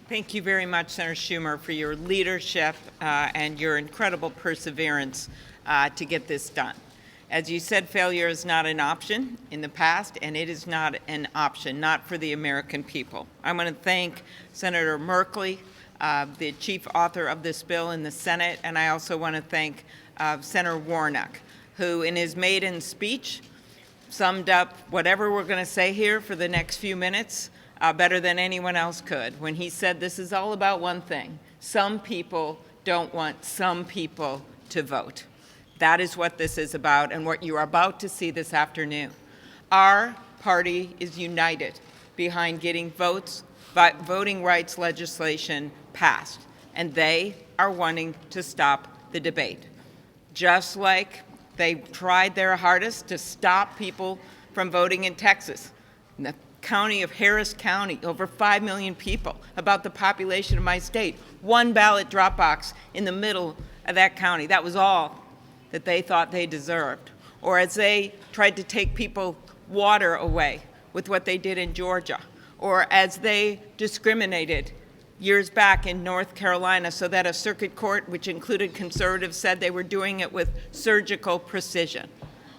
Thank you very much, Senator Schumer, for your leadership and your incredible perseverance to get this done. As you said, failure is not an option in the past, and it is not an option, not for the American people. I want to thank Senator Merkley, the chief author of this bill in the Senate, and I also want to thank Senator Warnock, who in his maiden speech summed up whatever we're going to say here for the next few minutes better than anyone else could when he said this is all about one thing. Some people don't want some people to vote. That is what this is about and what you are about to see this afternoon. Our party is united behind getting voting rights legislation passed, and they are wanting to stop the debate. Just like they tried their hardest to stop people from voting in Texas. In the county of Harris County, over 5 million people, about the population of my state. One ballot drop box in the middle of that county. That was all that they thought they deserved. Or as they tried to take people water away with what they did in Georgia. Or as they discriminated years back in North Carolina so that a circuit court, which included conservatives, said they were doing it with surgical precision.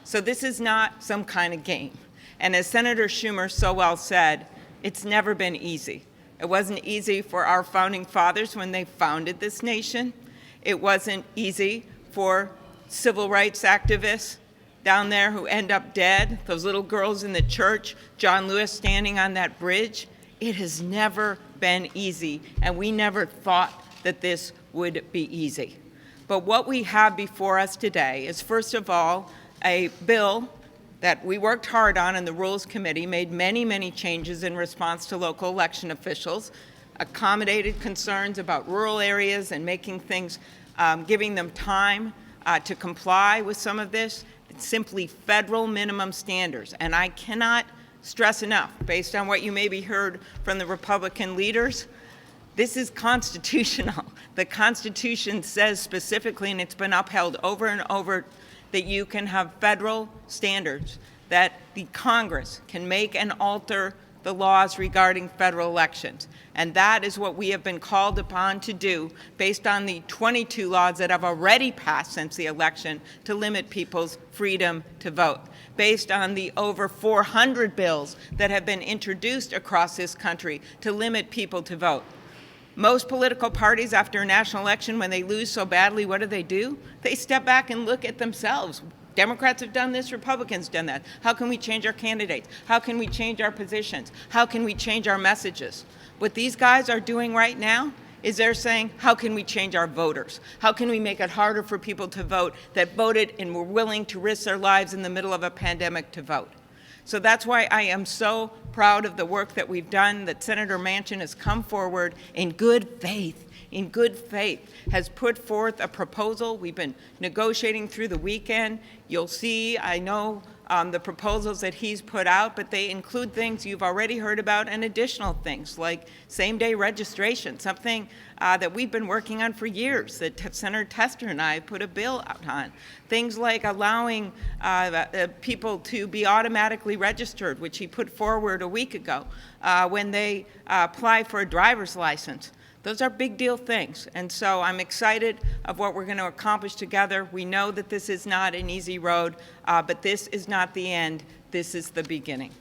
So this is not some kind of game. And as Senator Schumer so well said, it's never been easy. It wasn't easy for our founding fathers when they founded this nation. It wasn't easy for civil rights activists down there who end up dead, those little girls in the church, John Lewis standing on that bridge. It has never been easy, and we never thought that this would be easy. But what we have before us today is, first of all, a bill that we worked hard on in the Rules Committee, made many, many changes in response to local election officials, accommodated concerns about rural areas and making things, giving them time to comply with some of this. It's simply federal minimum standards. And I cannot stress enough, based on what you maybe heard from the Republican leaders, this is constitutional. The Constitution says specifically, and it's been upheld over and over, that you can have federal standards, that the Congress can make and alter the laws regarding federal elections. And that is what we have been called upon to do based on the 22 laws that have already passed since the election to limit people's freedom to vote, based on the over 400 bills that have been introduced across this country to limit people to vote. Most political parties, after a national election, when they lose so badly, what do? They step back and look at themselves. Democrats have done this, Republicans have done that. How can we change our candidates? How can we change our positions? How can we change our messages? What these guys are doing right now is they're saying, how can we change our voters? How can we make it harder for people to vote that voted and were willing to risk their lives in the middle of a pandemic to vote? So that's why I am so proud of the work that we've done, that Senator Manchin has come forward in good faith, has put forth a proposal. We've been negotiating through the weekend. You'll see, I know, the proposals that he's put out, but they include things you've already heard about and additional things like same-day registration, something that we've been working on for years, that Senator Tester and I put a bill out on. Things like allowing people to be automatically registered, which he put forward a week ago, when they apply for a driver's license. Those are big deal things, and so I'm excited of what we're going to accomplish together. We know that this is not an easy road, but this is not the end. This is the beginning.